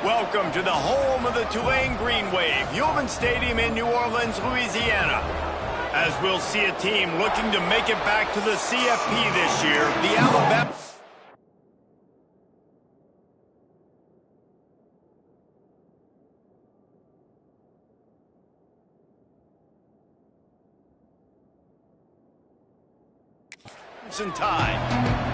Welcome to the home of the Tulane Green Wave, Human Stadium in New Orleans, Louisiana. As we'll see a team looking to make it back to the CFP this year, the Alabama... Time.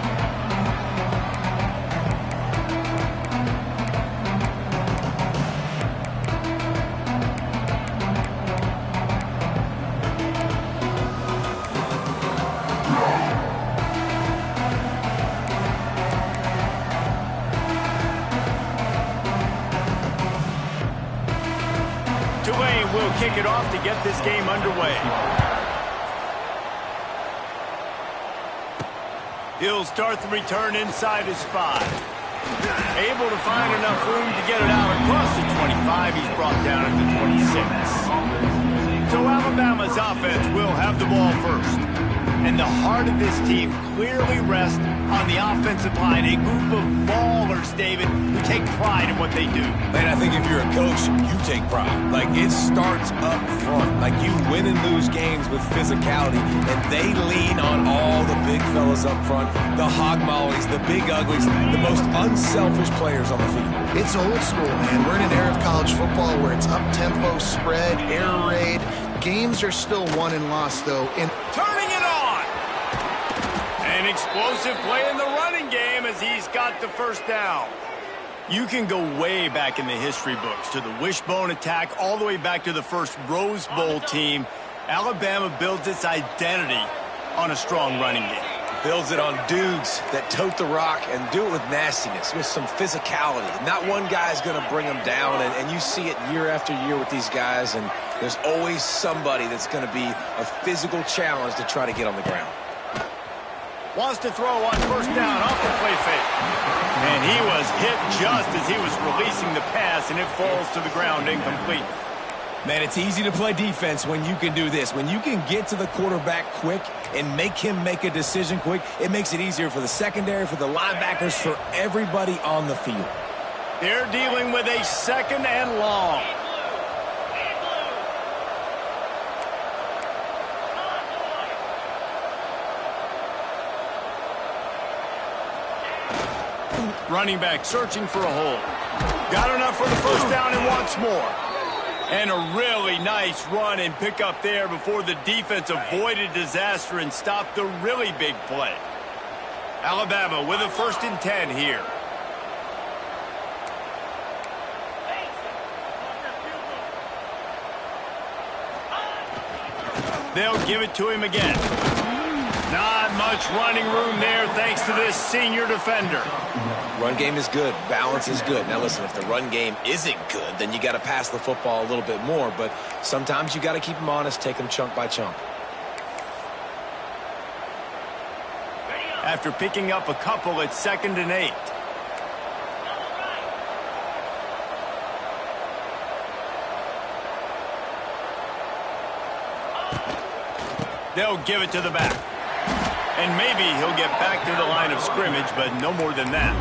Tulane will kick it off to get this game underway. He'll start the return inside his 5. Able to find enough room to get it out across the 25. He's brought down at the 26. So Alabama's offense will have the ball first. And the heart of this team clearly rests on the offensive line. A group of ballers, David, who take pride in what they do. Man, I think if you're a coach, you take pride. Like, it starts up front. Like, you win and lose games with physicality, and they lean on all the big fellas up front, the hog mollies, the big uglies, the most unselfish players on the field. It's old school, man. We're in an era of college football where it's up-tempo, spread, air raid. Games are still won and lost, though. And turning it on! An explosive play in the running game as he's got the first down. You can go way back in the history books to the wishbone attack all the way back to the first Rose Bowl team. Alabama builds its identity on a strong running game. Builds it on dudes that tote the rock and do it with nastiness, with some physicality. Not one guy's going to bring them down, and you see it year after year with these guys, and there's always somebody that's going to be a physical challenge to try to get on the ground. Wants to throw on first down off the play fake. And he was hit just as he was releasing the pass, and it falls to the ground incomplete. Man, it's easy to play defense when you can do this. When you can get to the quarterback quick and make him make a decision quick, it makes it easier for the secondary, for the linebackers, for everybody on the field. They're dealing with a second and long. Running back searching for a hole. Got enough for the first down and wants more. And a really nice run and pick up there before the defense avoided disaster and stopped the really big play. Alabama with a 1st and 10 here. They'll give it to him again. Not much running room there thanks to this senior defender. Run game is good. Balance is good. Now, listen, if the run game isn't good, then you got to pass the football a little bit more. But sometimes you got to keep them honest, take them chunk by chunk. After picking up a couple, it's 2nd and 8. They'll give it to the back. And maybe he'll get back to the line of scrimmage, but no more than that.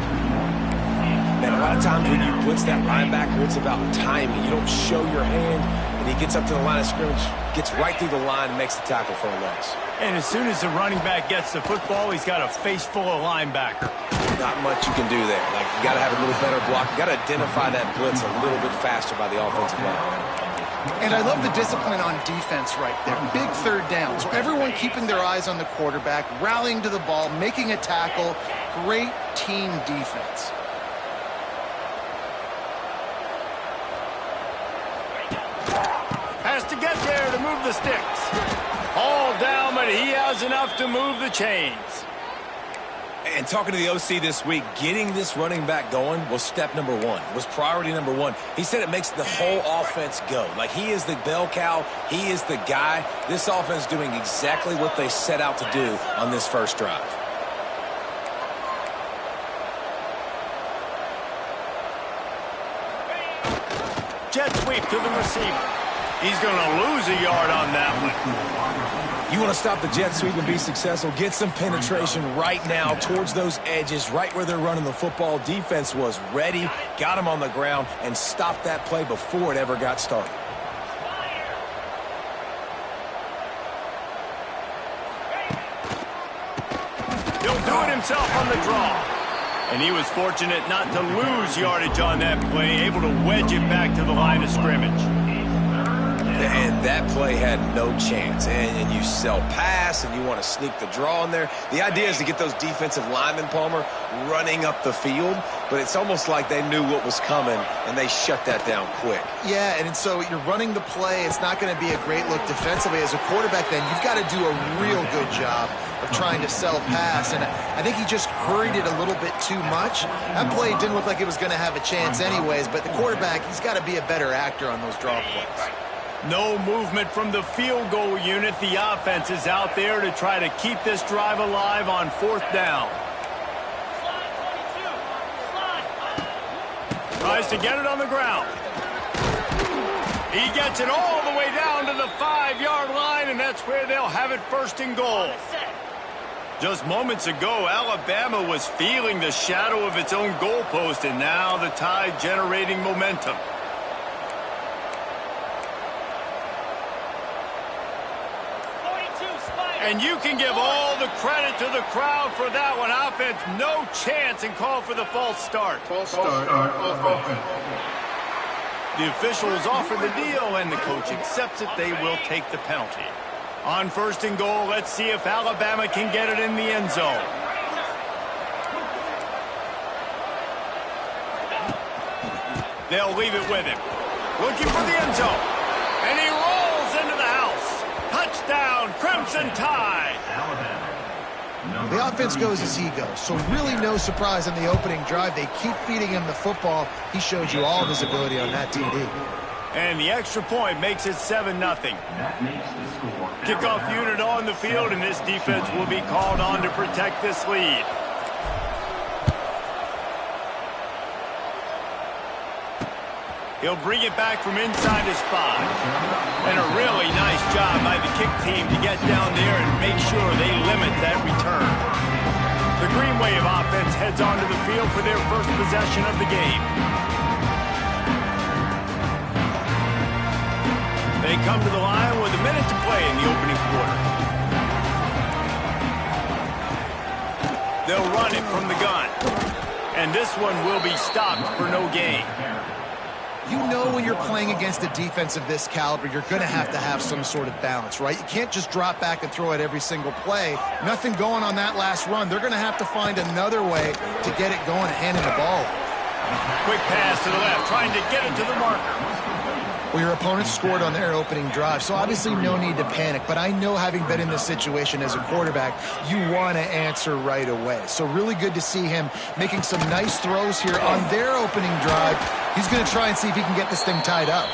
Man, a lot of times when you blitz that linebacker, it's about timing. You don't show your hand, and he gets up to the line of scrimmage, gets right through the line, and makes the tackle for a loss. And as soon as the running back gets the football, he's got a face full of linebacker. Not much you can do there. Like, you got to have a little better block. You got to identify that blitz a little bit faster by the offensive line. And I love the discipline on defense right there. Big 3rd down. So everyone keeping their eyes on the quarterback, rallying to the ball, making a tackle. Great team defense. Has to get there to move the sticks. All down, but he has enough to move the chains. And talking to the OC this week, getting this running back going was step number 1, was priority number 1. He said it makes the whole offense go. Like, he is the bell cow. He is the guy. This offense doing exactly what they set out to do on this first drive. Jet sweep to the receiver. He's going to lose a yard on that one. You want to stop the jet sweep and be successful, get some penetration right now towards those edges, right where they're running the football. Defense was ready, got him on the ground, and stopped that play before it ever got started. He'll do it himself on the draw. And he was fortunate not to lose yardage on that play, able to wedge it back to the line of scrimmage. And that play had no chance. And you sell pass, and you want to sneak the draw in there. The idea is to get those defensive linemen, Palmer, running up the field. But it's almost like they knew what was coming, and they shut that down quick. Yeah, and so you're running the play. It's not going to be a great look defensively. As a quarterback, then, you've got to do a real good job of trying to sell pass. And I think he just hurried it a little bit too much. That play didn't look like it was going to have a chance anyways. But the quarterback, he's got to be a better actor on those draw plays. No movement from the field goal unit. The offense is out there to try to keep this drive alive on 4th down. Tries to get it on the ground. He gets it all the way down to the 5-yard line, and that's where they'll have it 1st and goal. Just moments ago, Alabama was feeling the shadow of its own goalpost, and now the Tide generating momentum. And you can give all the credit to the crowd for that one. Offense, no chance, and call for the false start. False start offense. The officials offer the deal, and the coach accepts it. They will take the penalty. On 1st and goal, let's see if Alabama can get it in the end zone. They'll leave it with him. Looking for the end zone. And he rolls into the house. Touchdown, Crimson Tide. The offense goes as he goes, so really no surprise in the opening drive. They keep feeding him the football. He showed you all of his ability on that TD. And the extra point makes it 7-0. Kickoff unit on the field, and this defense will be called on to protect this lead. He'll bring it back from inside his 5. And a really nice job by the kick team to get down there and make sure they limit that return. The Green Wave offense heads onto the field for their first possession of the game. They come to the line with a minute to play in the opening quarter. They'll run it from the gun. And this one will be stopped for no gain. You know when you're playing against a defense of this caliber, you're going to have some sort of balance, right? You can't just drop back and throw it every single play. Nothing going on that last run. They're going to have to find another way to get it going and handing the ball. Quick pass to the left, trying to get it to the marker. Well, your opponent scored on their opening drive, so obviously no need to panic. But I know, having been in this situation as a quarterback, you want to answer right away. So really good to see him making some nice throws here on their opening drive. He's going to try and see if he can get this thing tied up.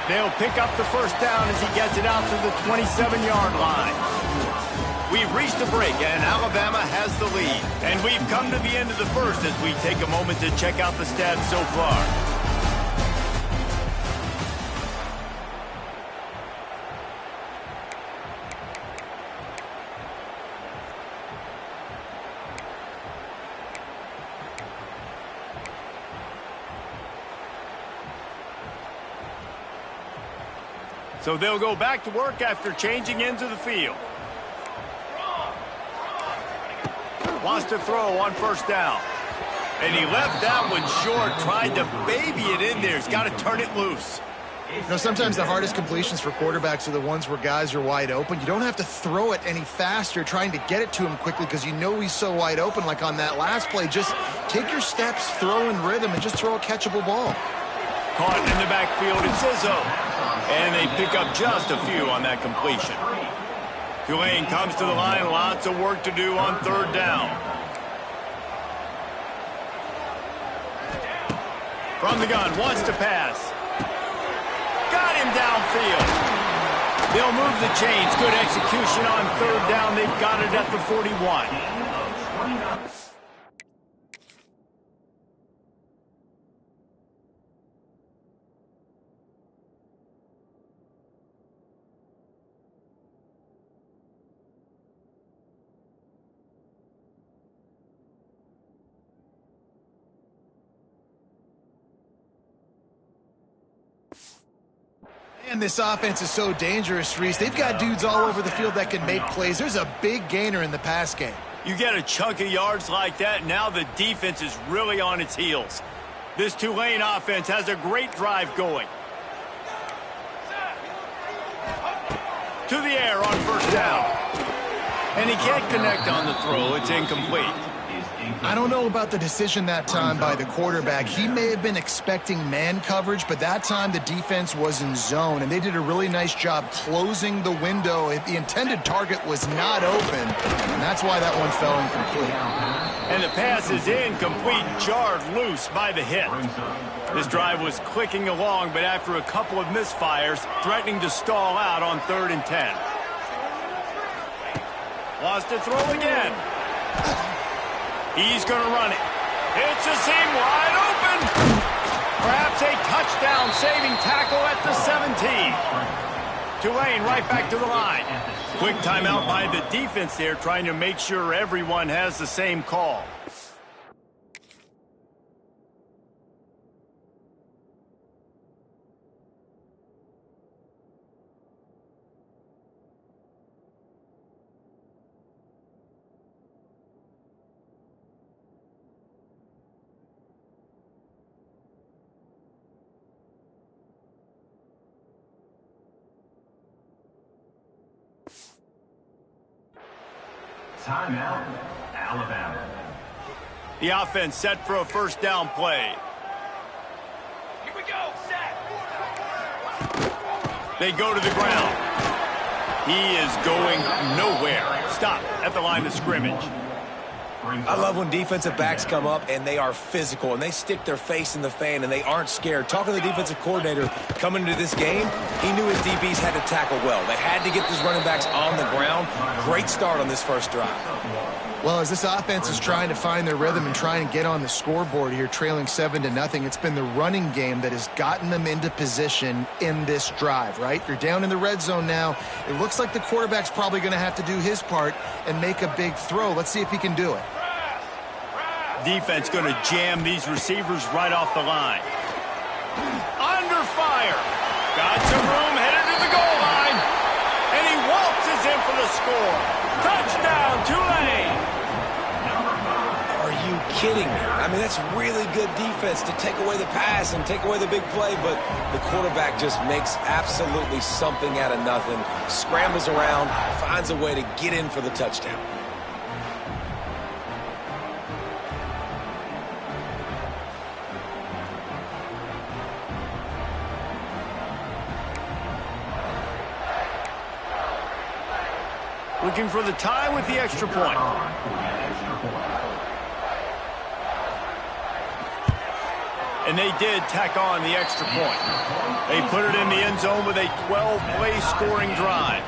They'll pick up the 1st down as he gets it out to the 27-yard line. We've reached a break, and Alabama has the lead. And we've come to the end of the first as we take a moment to check out the stats so far. So they'll go back to work after changing into the field. Wants to throw on 1st down. And he left that one short, tried to baby it in there. He's got to turn it loose. You know, sometimes the hardest completions for quarterbacks are the ones where guys are wide open. You don't have to throw it any faster trying to get it to him quickly because you know he's so wide open, like on that last play. Just take your steps, throw in rhythm, and just throw a catchable ball. Caught in the backfield, it's Izzo. And they pick up just a few on that completion. Tulane comes to the line. Lots of work to do on 3rd down. From the gun, wants to pass. Got him downfield. They'll move the chains. Good execution on 3rd down. They've got it at the 41. And this offense is so dangerous, Reese. They've got dudes all over the field that can make plays. There's a big gainer in the pass game. You get a chunk of yards like that, now the defense is really on its heels. This Tulane offense has a great drive going. To the air on first down. And he can't connect on the throw. It's incomplete. I don't know about the decision that time by the quarterback. He may have been expecting man coverage, but that time the defense was in zone, and they did a really nice job closing the window. The intended target was not open, and that's why that one fell incomplete. And the pass is incomplete, jarred loose by the hit. This drive was clicking along, but after a couple of misfires, threatening to stall out on 3rd and 10. Lost to throw again. He's going to run it. It's a seam wide open. Perhaps a touchdown-saving tackle at the 17. Tulane right back to the line. Quick timeout by the defense there, trying to make sure everyone has the same call. Timeout, Alabama. The offense set for a first down play. Here we go, set. They go to the ground. He is going nowhere. Stop at the line of scrimmage. I love when defensive backs come up and they are physical and they stick their face in the fan and they aren't scared. Talking to the defensive coordinator coming into this game, he knew his DBs had to tackle well. They had to get these running backs on the ground. Great start on this first drive. Well, as this offense is trying to find their rhythm and trying to get on the scoreboard here, trailing 7-0, it's been the running game that has gotten them into position in this drive, right? You're down in the red zone now. It looks like the quarterback's probably going to have to do his part and make a big throw. Let's see if he can do it. Defense going to jam these receivers right off the line. Under fire. Got some room, headed to the goal line. And he waltzes in for the score. Touchdown, Tulane. Are you kidding me? I mean, that's really good defense to take away the pass and take away the big play, but the quarterback just makes absolutely something out of nothing, scrambles around, finds a way to get in for the touchdown. Looking for the tie with the extra point. And they did tack on the extra point. They put it in the end zone with a 12-play scoring drive.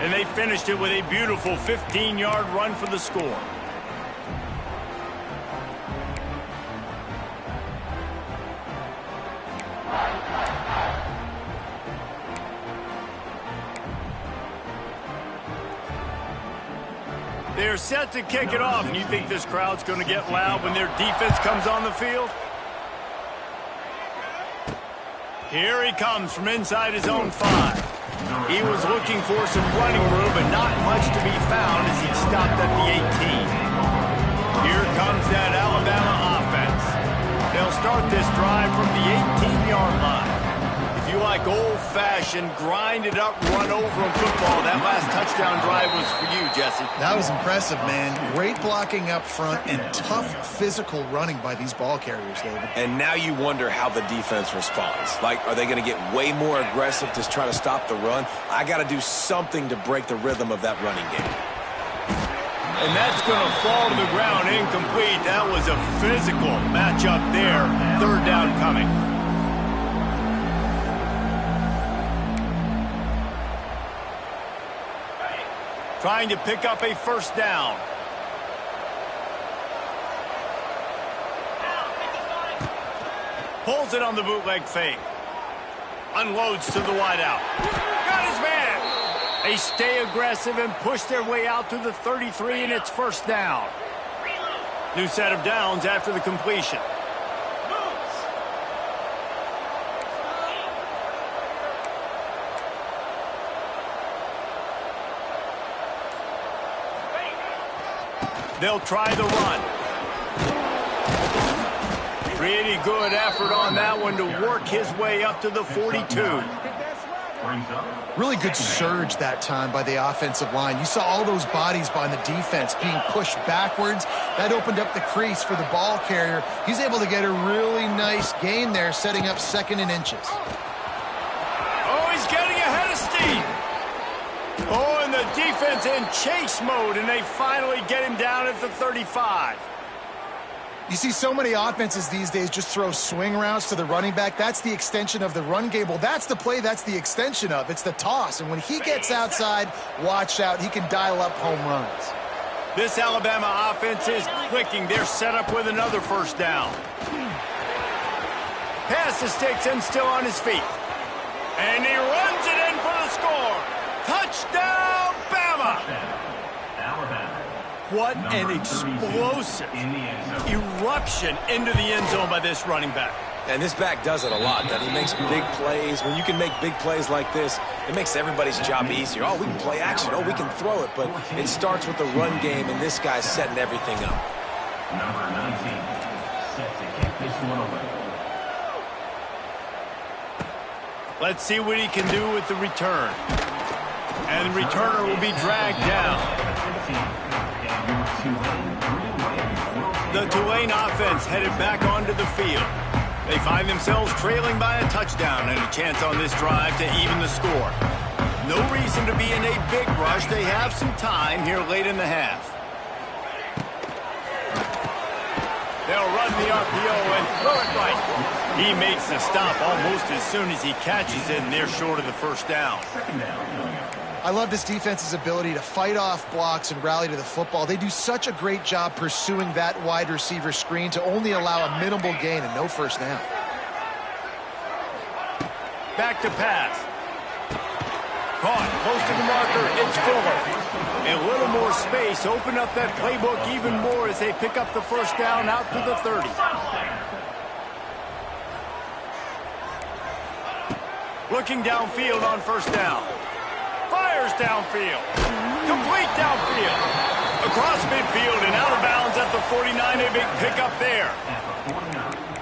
And they finished it with a beautiful 15-yard run for the score. They're set to kick it off, and you think this crowd's going to get loud when their defense comes on the field? Here he comes from inside his own 5. He was looking for some running room, but not much to be found as he stopped at the 18. Here comes that Alabama offense. They'll start this drive from the 18-yard line. If you like old-fashioned, grind-it-up, run-over in football, that last touchdown drive was for you, Jesse. That was impressive, man. Great blocking up front and tough physical running by these ball carriers, David. And now you wonder how the defense responds. Like, are they going to get way more aggressive to try to stop the run? I got to do something to break the rhythm of that running game. And that's going to fall to the ground incomplete. That was a physical matchup there. 3rd down coming. Trying to pick up a first down. Pulls it on the bootleg fake. Unloads to the wideout. Got his man. They stay aggressive and push their way out to the 33, and it's first down. New set of downs after the completion. They'll try the run. Pretty good effort on that one to work his way up to the 42. Really good surge that time by the offensive line. You saw all those bodies by the defense being pushed backwards. That opened up the crease for the ball carrier. He's able to get a really nice gain there, setting up 2nd and inches. Oh, he's getting ahead of steam. Oh, and the defense in chase mode, and they finally get him down at the 35. You see so many offenses these days just throw swing routes to the running back. That's the extension of the run game. Well, that's the play that's the extension of. It's the toss. And when he gets outside, watch out. He can dial up home runs. This Alabama offense is clicking. They're set up with another first down. Pass the sticks and still on his feet. And he runs it in for the score. Touchdown, Bama! What an explosive eruption into the end zone by this running back. And this back does it a lot. That he makes big plays. When you can make big plays like this, it makes everybody's job easier. Oh, we can play action. Oh, we can throw it. But it starts with the run game, and this guy's setting everything up. Number 19, set to kick this one away. Let's see what he can do with the return. And the returner will be dragged down. The Tulane offense headed back onto the field. They find themselves trailing by a touchdown and a chance on this drive to even the score. No reason to be in a big rush. They have some time here late in the half. They'll run the RPO and throw it right. He makes the stop almost as soon as he catches it, and they're short of the first down. I love this defense's ability to fight off blocks and rally to the football. They do such a great job pursuing that wide receiver screen to only allow a minimal gain and no first down. Back to pass. Caught close to the marker. It's Fuller. A little more space. Open up that playbook even more as they pick up the first down out to the 30. Looking downfield on first down. Fires downfield. Complete downfield. Across midfield and out of bounds at the 49. A big pickup there.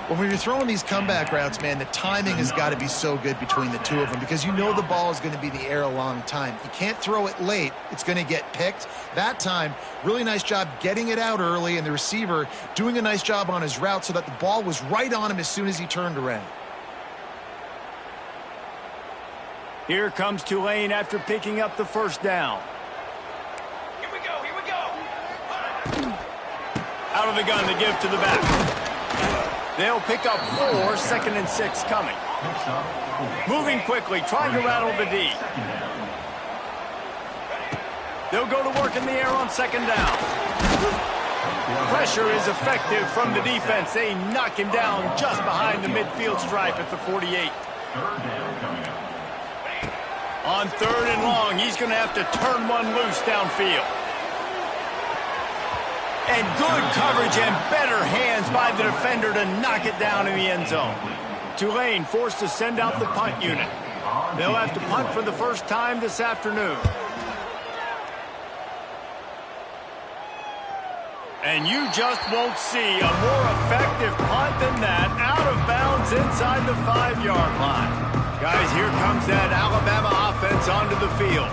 When you're throwing these comeback routes, man, the timing has got to be so good between the two of them because you know the ball is going to be in the air a long time. You can't throw it late. It's going to get picked. That time, really nice job getting it out early, and the receiver doing a nice job on his route so that the ball was right on him as soon as he turned around. Here comes Tulane after picking up the first down. Here we go, here we go. Out of the gun to give to the back. They'll pick up 4, 2nd and 6 coming. Moving quickly, trying to rattle the D. They'll go to work in the air on 2nd down. Pressure is effective from the defense. They knock him down just behind the midfield stripe at the 48. On 3rd and long, he's going to have to turn one loose downfield. And good coverage and better hands by the defender to knock it down in the end zone. Tulane forced to send out the punt unit. They'll have to punt for the first time this afternoon. And you just won't see a more effective punt than that, out of bounds inside the 5-yard line. Guys, here comes that Alabama offense onto the field.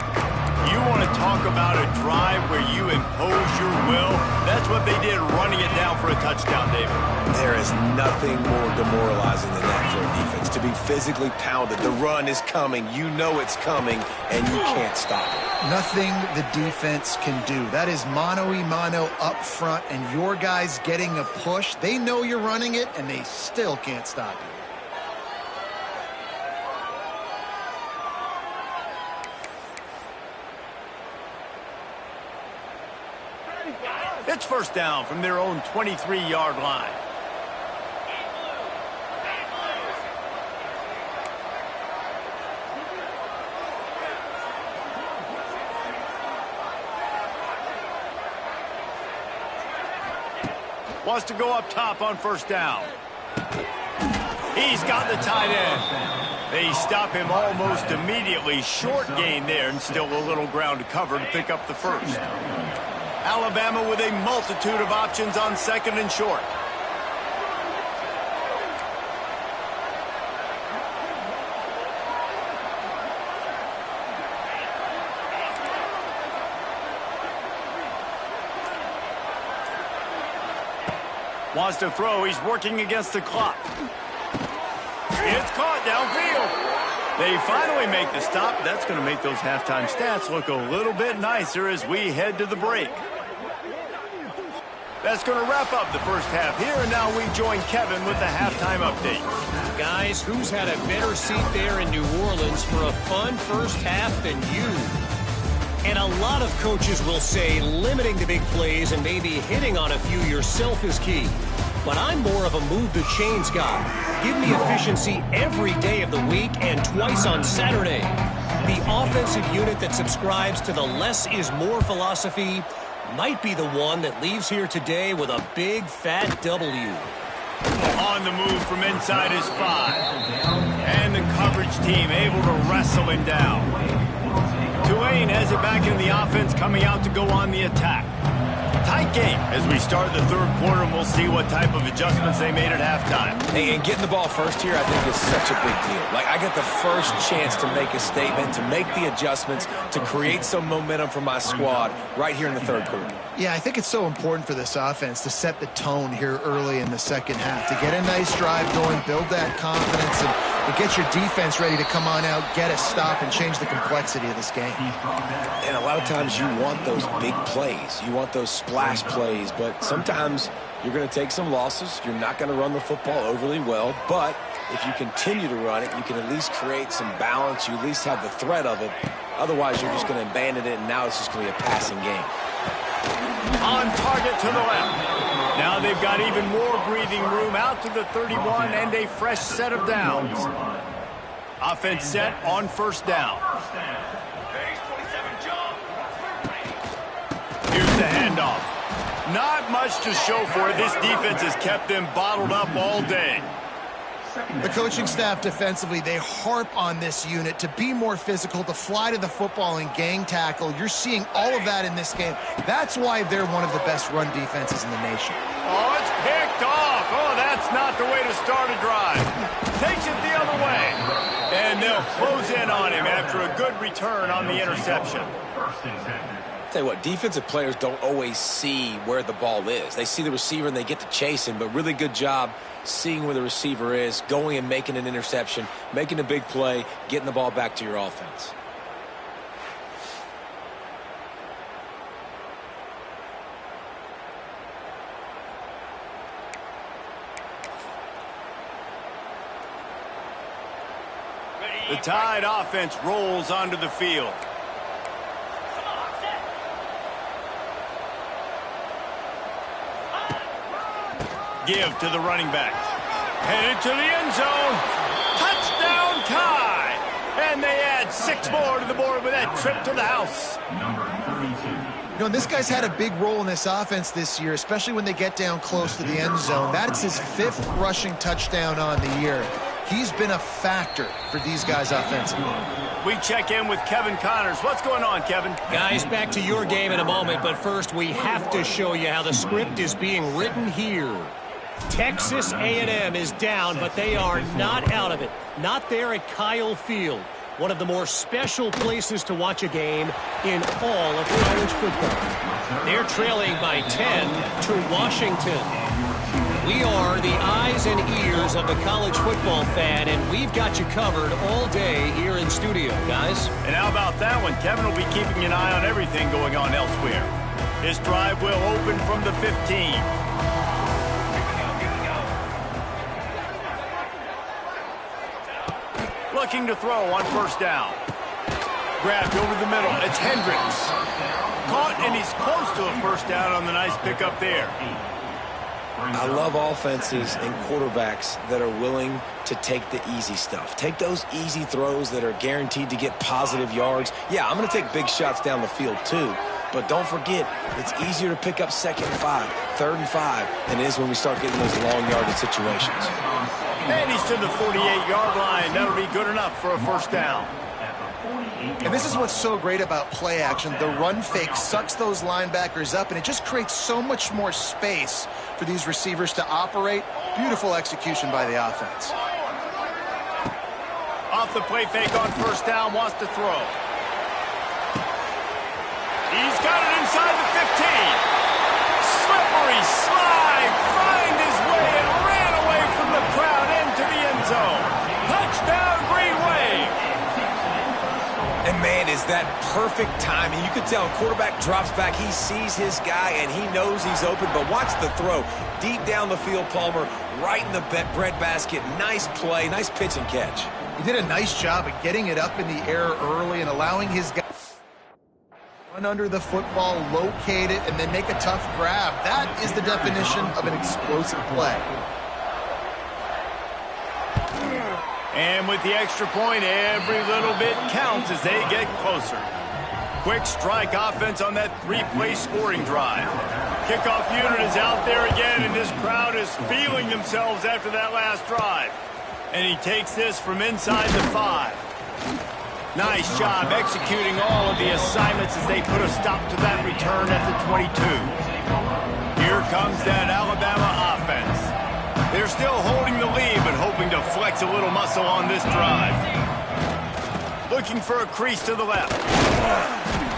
You want to talk about a drive where you impose your will? That's what they did, running it down for a touchdown, David. There is nothing more demoralizing than that for a defense. To be physically pounded. The run is coming. You know it's coming, and you can't stop it. Nothing the defense can do. That is mano-a-mano up front, and your guys getting a push. They know you're running it, and they still can't stop you. It's first down from their own 23-yard line. Wants to go up top on first down. He's got the tight end. They stop him almost immediately. Short gain there and still a little ground to cover to pick up the first. Alabama with a multitude of options on second and short. Wants to throw. He's working against the clock. It's caught downfield. They finally make the stop. That's going to make those halftime stats look a little bit nicer as we head to the break. That's going to wrap up the first half here, and now we join Kevin with the halftime update. Guys, who's had a better seat there in New Orleans for a fun first half than you? And a lot of coaches will say limiting the big plays and maybe hitting on a few yourself is key. But I'm more of a move the chains guy. Give me efficiency every day of the week and twice on Saturday. The offensive unit that subscribes to the less is more philosophy might be the one that leaves here today with a big fat W. On the move from inside his 5. And the coverage team able to wrestle him down. Tulane has it back in the offense, coming out to go on the attack. Tight game as we start the third quarter, and we'll see what type of adjustments they made at halftime. Hey, and getting the ball first here, I think, is such a big deal. Like, I get the first chance to make a statement, to make the adjustments, to create some momentum for my squad right here in the third quarter. Yeah, I think it's so important for this offense to set the tone here early in the second half, to get a nice drive going, build that confidence, and get your defense ready to come on out, get a stop, and change the complexity of this game. And a lot of times you want those big plays. You want those splash plays, but sometimes you're going to take some losses. You're not going to run the football overly well, but if you continue to run it, you can at least create some balance. You at least have the threat of it. Otherwise, you're just going to abandon it, and now it's just going to be a passing game. On target to the left. Now they've got even more breathing room out to the 31 and a fresh set of downs. Offense set on first down. Here's the handoff. Not much to show for it. This defense has kept them bottled up all day. The coaching staff defensively, they harp on this unit to be more physical, to fly to the football and gang tackle. You're seeing all of that in this game. That's why they're one of the best run defenses in the nation. Oh, it's picked off. Oh, that's not the way to start a drive. Takes it the other way. And they'll close in on him after a good return on the interception. Tell you what, defensive players don't always see where the ball is. They see the receiver and they get to chase him, but really good job seeing where the receiver is, going and making an interception, making a big play, getting the ball back to your offense. The Tide offense rolls onto the field. Give to the running back. Headed to the end zone. Touchdown Tide. And they add 6 more to the board with that trip to the house. You know, this guy's had a big role in this offense this year, especially when they get down close to the end zone. That's his 5th rushing touchdown on the year. He's been a factor for these guys offensively. We check in with Kevin Connors. What's going on, Kevin? Guys, back to your game in a moment, but first we have to show you how the script is being written here. Texas A&M is down, but they are not out of it. Not there at Kyle Field, one of the more special places to watch a game in all of college football. They're trailing by 10 to Washington. We are the eyes and ears of the college football fan, and we've got you covered all day here in studio, guys. And how about that one? Kevin will be keeping an eye on everything going on elsewhere. This drive will open from the 15. Looking to throw on first down. Grabbed over the middle. It's Hendricks. Caught, and he's close to a first down on the nice pickup there. I love offenses and quarterbacks that are willing to take the easy stuff. Take those easy throws that are guaranteed to get positive yards. Yeah, I'm going to take big shots down the field too. But don't forget, it's easier to pick up 2nd and 5, 3rd and 5 than it is when we start getting those long yardage situations. And he's to the 48-yard line. That'll be good enough for a first down. And this is what's so great about play action. The run fake sucks those linebackers up, and it just creates so much more space for these receivers to operate. Beautiful execution by the offense. Off the play fake on first down, wants to throw. He's got it inside the 15. Slippery slide, find his way and ran away from the crowd into the end zone. Touchdown, Green Wave. And man, is that perfect timing. You can tell quarterback drops back. He sees his guy, and he knows he's open. But watch the throw. Deep down the field, Palmer, right in the breadbasket. Nice play, nice pitch and catch. He did a nice job of getting it up in the air early and allowing his guy run under the football, locate it, and then make a tough grab. That is the definition of an explosive play. And with the extra point, every little bit counts as they get closer. Quick strike offense on that three-play scoring drive. Kickoff unit is out there again, and this crowd is feeling themselves after that last drive. And he takes this from inside the 5. Nice job executing all of the assignments as they put a stop to that return at the 22. Here comes that Alabama offense. They're still holding the lead, but hoping to flex a little muscle on this drive. Looking for a crease to the left.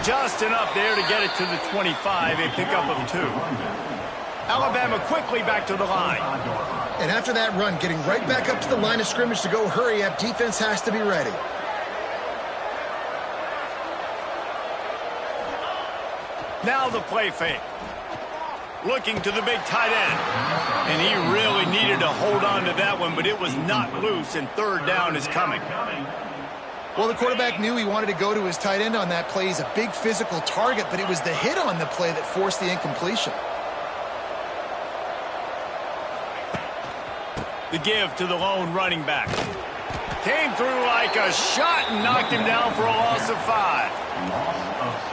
Just enough there to get it to the 25, a pickup of 2. Alabama quickly back to the line. And after that run, getting right back up to the line of scrimmage to go hurry up, defense has to be ready. Now the play fake. Looking to the big tight end. And he really needed to hold on to that one, but it was not loose, and third down is coming. Well, the quarterback knew he wanted to go to his tight end on that play. He's a big physical target, but it was the hit on the play that forced the incompletion. The give to the lone running back. Came through like a shot and knocked him down for a loss of 5.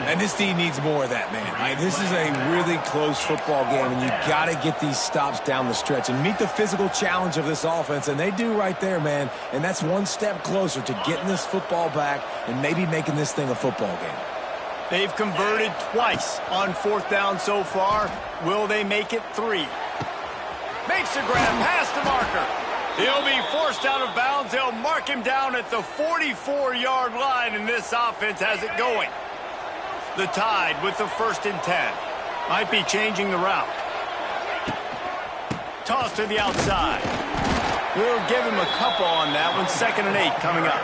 And this team needs more of that, man. This is a really close football game, and you got to get these stops down the stretch and meet the physical challenge of this offense, and they do right there, man. And that's one step closer to getting this football back and maybe making this thing a football game. They've converted twice on fourth down so far. Will they make it 3? Makes a grab past the marker. He'll be forced out of bounds. They'll mark him down at the 44-yard line, and this offense has it going. The Tide with the 1st and 10. Might be changing the route. Toss to the outside. We'll give him a couple on that one. 2nd and 8 coming up.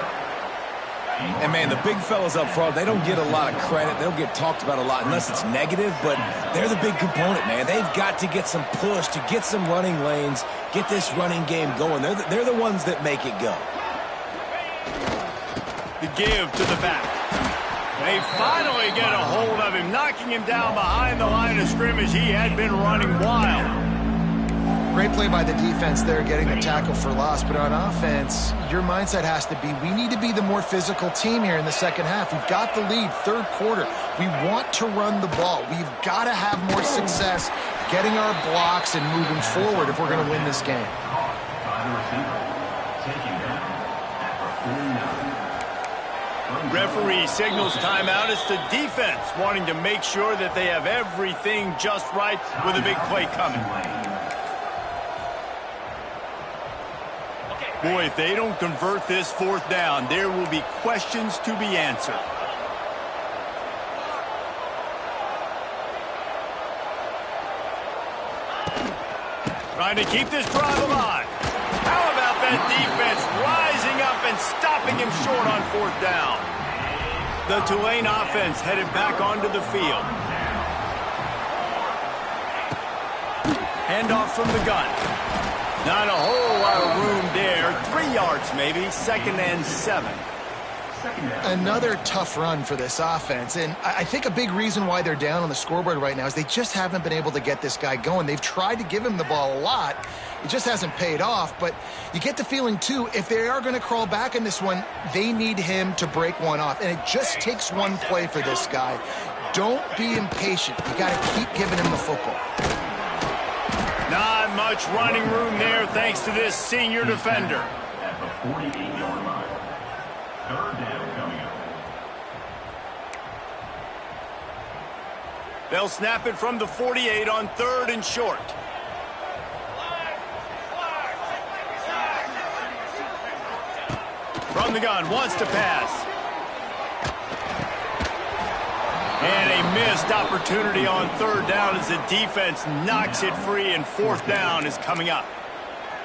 And, man, the big fellas up front, they don't get a lot of credit. They'll get talked about a lot unless it's negative, but they're the big component, man. They've got to get some push, to get some running lanes, get this running game going. They're the ones that make it go. The give to the back. They finally get a hold of him, knocking him down behind the line of scrimmage. He had been running wild. Great play by the defense there, getting the tackle for loss. But on offense, your mindset has to be, we need to be the more physical team here in the second half. We've got the lead, third quarter. We want to run the ball. We've got to have more success getting our blocks and moving forward if we're going to win this game. Referee signals timeout. It's the defense wanting to make sure that they have everything just right with a big play coming. Boy, if they don't convert this fourth down, there will be questions to be answered. Trying to keep this drive alive. How about that defense rising up and stopping him short on fourth down? The Tulane offense headed back onto the field. Handoff from the gun. Not a whole lot of room there. 3 yards maybe. 2nd and 7. Another tough run for this offense, and I think a big reason why they're down on the scoreboard right now is they just haven't been able to get this guy going. They've tried to give him the ball a lot. It just hasn't paid off, but you get the feeling, too, if they are going to crawl back in this one, they need him to break one off, and it just takes one play for this guy. Don't be impatient. You got to keep giving him the football. Not much running room there thanks to this senior defender. At the 48-yard line. 3rd down coming up. They'll snap it from the 48 on 3rd and short. From the gun, wants to pass. And a missed opportunity on 3rd down as the defense knocks it free, and 4th down is coming up.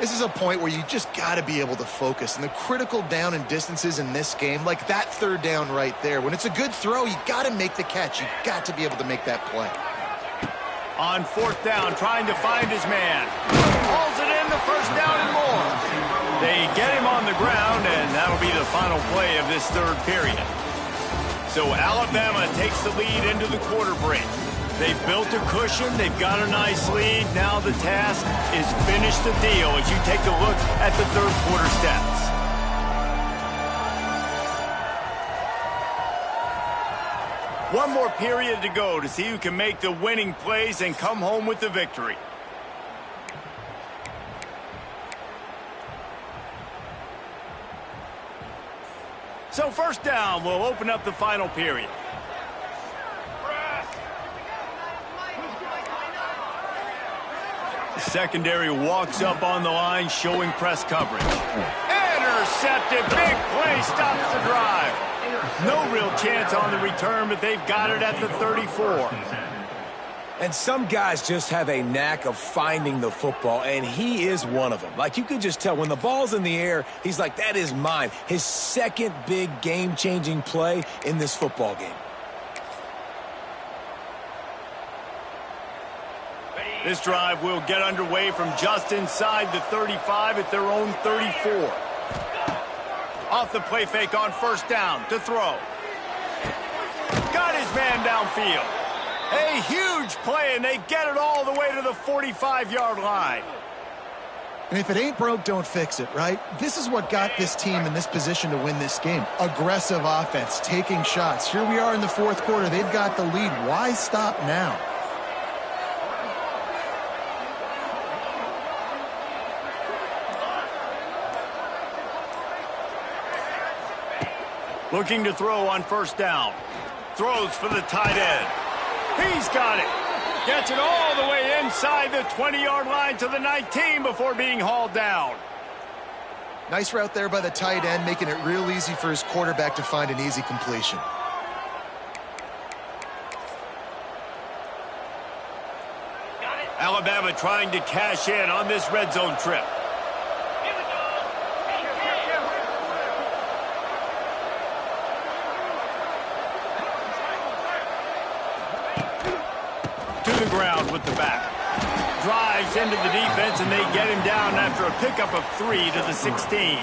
This is a point where you just got to be able to focus. And the critical down and distances in this game, like that 3rd down right there, when it's a good throw, you got to make the catch. You got to be able to make that play. On 4th down, trying to find his man. Hauls it in, the 1st down and more. They get him on the ground, and that'll be the final play of this 3rd period. So Alabama takes the lead into the quarter break. They've built a cushion. They've got a nice lead. Now the task is finish the deal as you take a look at the 3rd quarter stats. One more period to go to see who can make the winning plays and come home with the victory. So 1st down will open up the final period. The secondary walks up on the line, showing press coverage. Intercepted, big play, stops the drive. No real chance on the return, but they've got it at the 34. And some guys just have a knack of finding the football, and he is one of them. Like, you could just tell when the ball's in the air, he's like, that is mine. His second big game-changing play in this football game. This drive will get underway from just inside the 35 at their own 34. Off the play fake on 1st down to throw. Got his man downfield. A huge play, and they get it all the way to the 45-yard line. And if it ain't broke, don't fix it, right? This is what got this team in this position to win this game. Aggressive offense, taking shots. Here we are in the 4th quarter. They've got the lead. Why stop now? Looking to throw on 1st down. Throws for the tight end. He's got it. Gets it all the way inside the 20-yard line to the 19 before being hauled down. Nice route there by the tight end, making it real easy for his quarterback to find an easy completion. Alabama trying to cash in on this red zone trip. To the ground with the back. Drives into the defense, and they get him down after a pickup of 3 to the 16.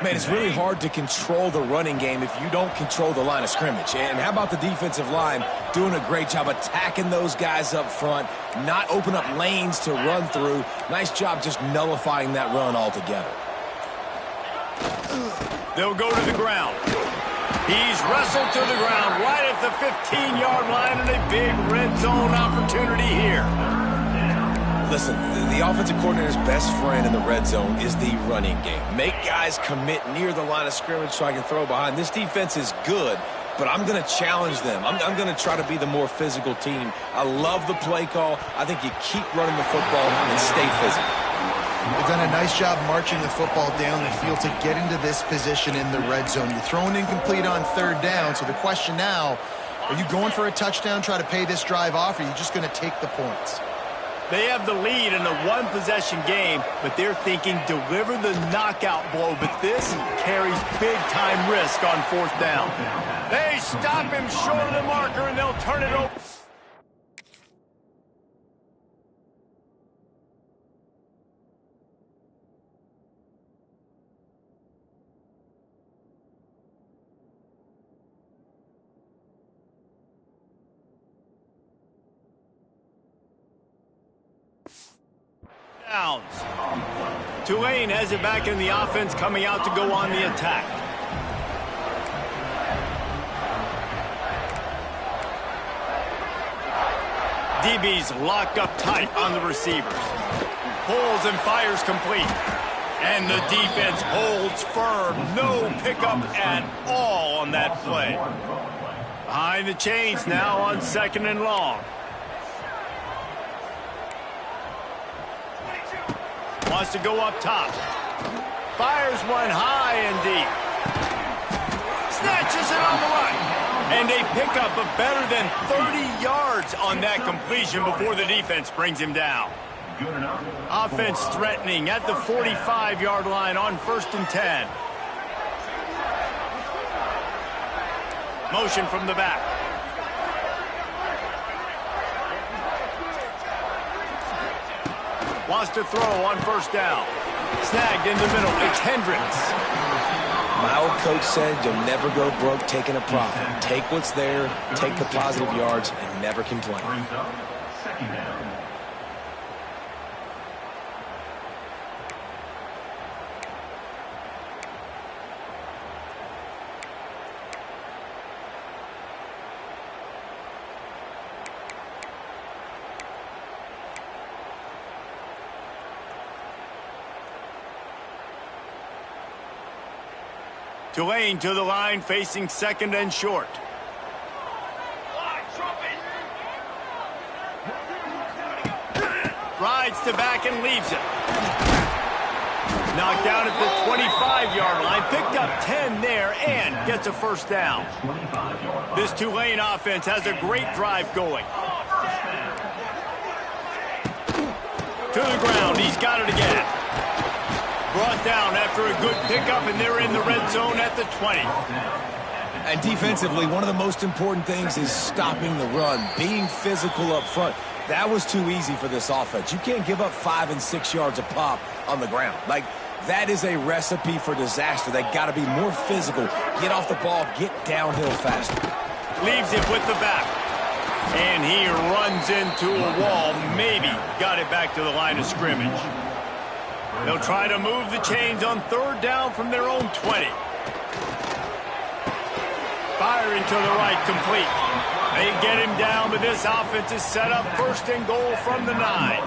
Man, it's really hard to control the running game if you don't control the line of scrimmage. And how about the defensive line doing a great job attacking those guys up front, not open up lanes to run through. Nice job just nullifying that run altogether. They'll go to the ground. He's wrestled to the ground right at the 15-yard line, and a big red zone opportunity here. Listen, the offensive coordinator's best friend in the red zone is the running game. Make guys commit near the line of scrimmage so I can throw behind. This defense is good, but I'm going to challenge them. I'm going to try to be the more physical team. I love the play call. I think you keep running the football and stay physical. They've done a nice job marching the football down the field to get into this position in the red zone. You're throwing incomplete on 3rd down, so the question now, are you going for a touchdown, try to pay this drive off, or are you just going to take the points? They have the lead in a one-possession game, but they're thinking deliver the knockout blow, but this carries big-time risk on 4th down. They stop him short of the marker, and they'll turn it over. Downs. Tulane has it back in the offense, coming out to go on the attack. DB's locked up tight on the receivers. Pulls and fires complete. And the defense holds firm. No pickup at all on that play. Behind the chains now on 2nd and long. Wants to go up top. Fires one high and deep. Snatches it on the right. And they pick up a better than 30 yards on that completion before the defense brings him down. Offense threatening at the 45-yard line on 1st and 10. Motion from the back. Wants to throw on 1st down. Snagged in the middle. It's Hendricks. My old coach said you'll never go broke taking a profit. Take what's there, take the positive yards, and never complain. Second down. Tulane to the line, facing 2nd and short. Rides to back and leaves it. Knocked down at the 25-yard line. Picked up 10 there and gets a 1st down. This Tulane offense has a great drive going. To the ground. He's got it again. Brought down after a good pickup, and they're in the red zone at the 20. And defensively, one of the most important things is stopping the run, being physical up front. That was too easy for this offense. You can't give up 5 and 6 yards a pop on the ground. Like, that is a recipe for disaster. They got to be more physical, get off the ball, get downhill faster. Leaves it with the back. And he runs into a wall. Maybe got it back to the line of scrimmage. They'll try to move the chains on 3rd down from their own 20. Firing to the right, complete. They get him down, but this offense is set up 1st and goal from the 9.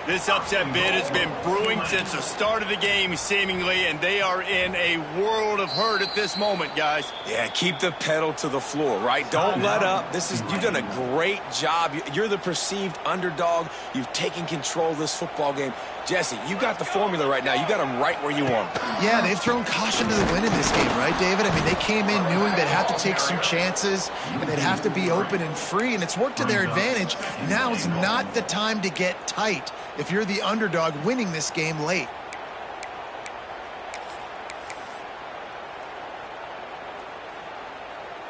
This upset bid has been brewing since the start of the game, seemingly, and they are in a world of hurt at this moment, guys. Yeah, keep the pedal to the floor, right? Don't let up. You've done a great job. You're the perceived underdog. You've taken control of this football game. Jesse, you got the formula right now. You got them right where you want them. Yeah, they've thrown caution to the wind in this game, right, David? I mean, they came in knowing they'd have to take some chances and they'd have to be open and free, and it's worked to their advantage. Now's not the time to get tight if you're the underdog winning this game late.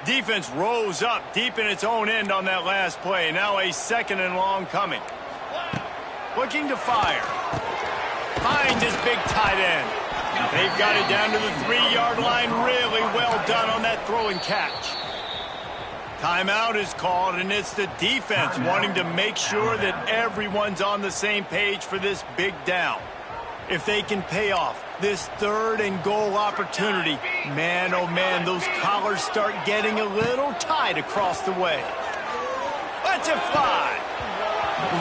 Defense rose up deep in its own end on that last play. Now a 2nd and long coming. Looking to fire. Finds his big tight end. They've got it down to the 3-yard line. Really well done on that throw and catch. Timeout is called, and it's the defense wanting to make sure that everyone's on the same page for this big down. If they can pay off this 3rd and goal opportunity, man, oh man, those collars start getting a little tight across the way. Let's it fly.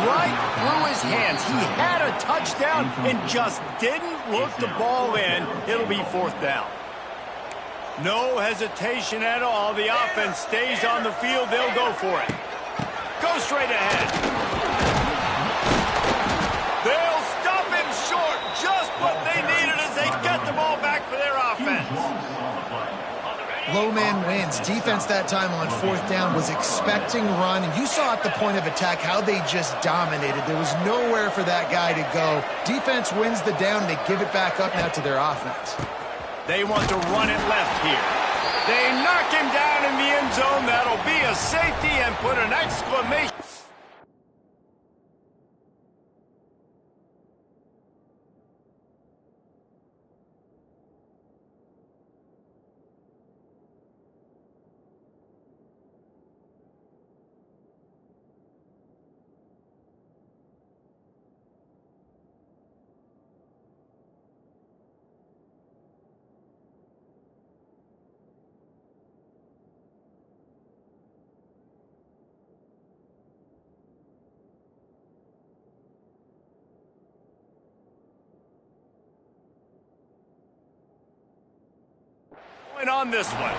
Right through his hands. He had a touchdown and just didn't look the ball in. It'll be 4th down. No hesitation at all. The offense stays on the field. They'll go for it. Go straight ahead. They'll stop him short. Just what they needed as they get the ball back for their offense. Low man wins. Defense that time on 4th down was expecting run, and you saw at the point of attack how they just dominated. There was nowhere for that guy to go. Defense wins the down. They give it back up now to their offense. They want to run it left here. They knock him down in the end zone. That'll be a safety and put an exclamation. On this one.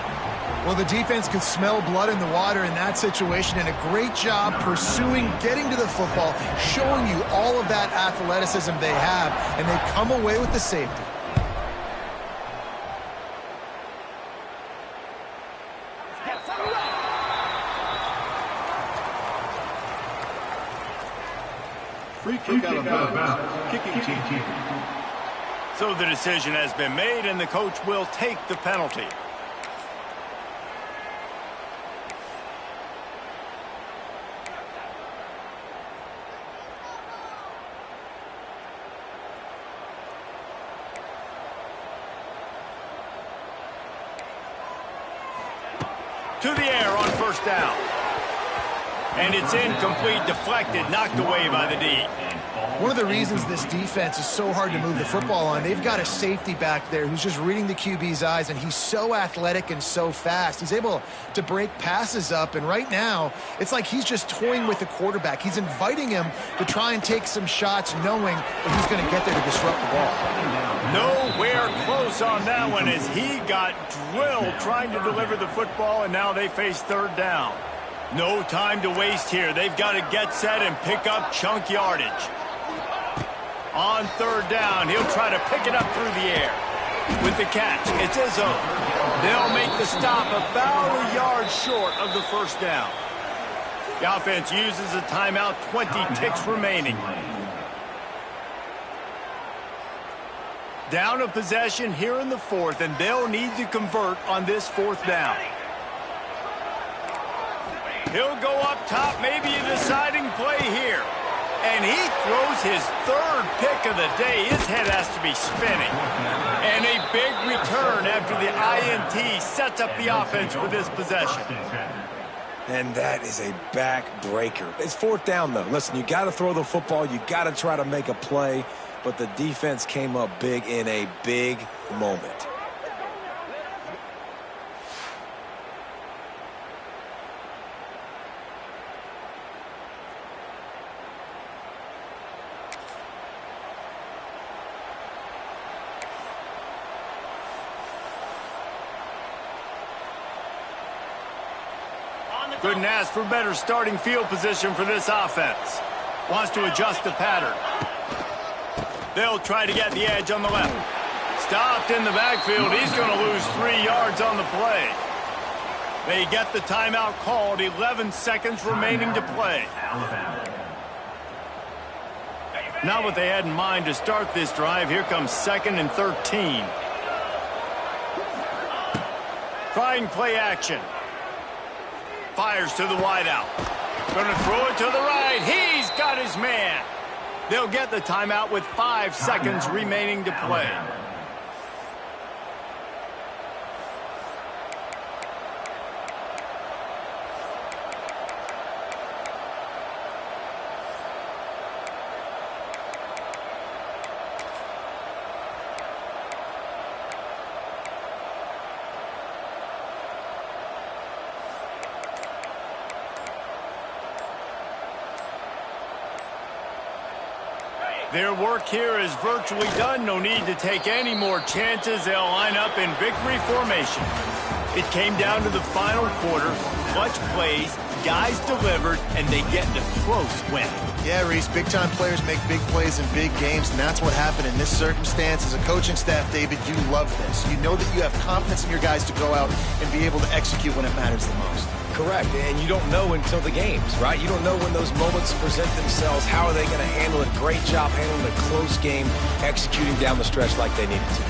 Well, the defense could smell blood in the water in that situation, and a great job pursuing, getting to the football, showing you all of that athleticism they have, and they come away with the safety. Free kick out of bounds. Kicking team. So the decision has been made, and the coach will take the penalty. To the air on first down. And it's incomplete, deflected, knocked away by the D. One of the reasons this defense is so hard to move the football on, they've got a safety back there who's just reading the QB's eyes, and he's so athletic and so fast. He's able to break passes up, and right now, it's like he's just toying with the quarterback. He's inviting him to try and take some shots, knowing that he's going to get there to disrupt the ball. Nowhere close on that one as he got drilled trying to deliver the football, and now they face third down. No time to waste here. They've got to get set and pick up chunk yardage. On third down, he'll try to pick it up through the air. With the catch, it's his own. They'll make the stop about a yard short of the first down. The offense uses a timeout, 20 ticks remaining. Down a possession here in the fourth, and they'll need to convert on this fourth down. He'll go up top, maybe a deciding play here. And he throws his third pick of the day. His head has to be spinning. And a big return after the INT sets up the offense for this possession. And that is a backbreaker. It's fourth down, though. Listen, you got to throw the football. You got to try to make a play. But the defense came up big in a big moment. Couldn't ask for better starting field position for this offense. Wants to adjust the pattern. They'll try to get the edge on the left. Stopped in the backfield. He's going to lose 3 yards on the play. They get the timeout called. 11 seconds remaining to play. Not what they had in mind to start this drive. Here comes 2nd and 13. Trying play action. Fires to the wideout. Going to throw it to the right. He's got his man. They'll get the timeout with 5 seconds remaining to play. Their work here is virtually done. No need to take any more chances. They'll line up in victory formation. It came down to the final quarter. Clutch plays, guys delivered, and they get the close win. Yeah, Reese, big-time players make big plays in big games, and that's what happened in this circumstance. As a coaching staff, David, you love this. You know that you have confidence in your guys to go out and be able to execute when it matters the most. Correct, and you don't know until the games, right? You don't know when those moments present themselves. How are they going to handle it? Great job handling a close game, executing down the stretch like they needed to.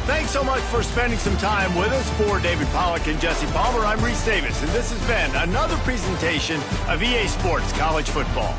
Thanks so much for spending some time with us. For David Pollack and Jesse Palmer, I'm Reese Davis, and this has been another presentation of EA Sports College Football.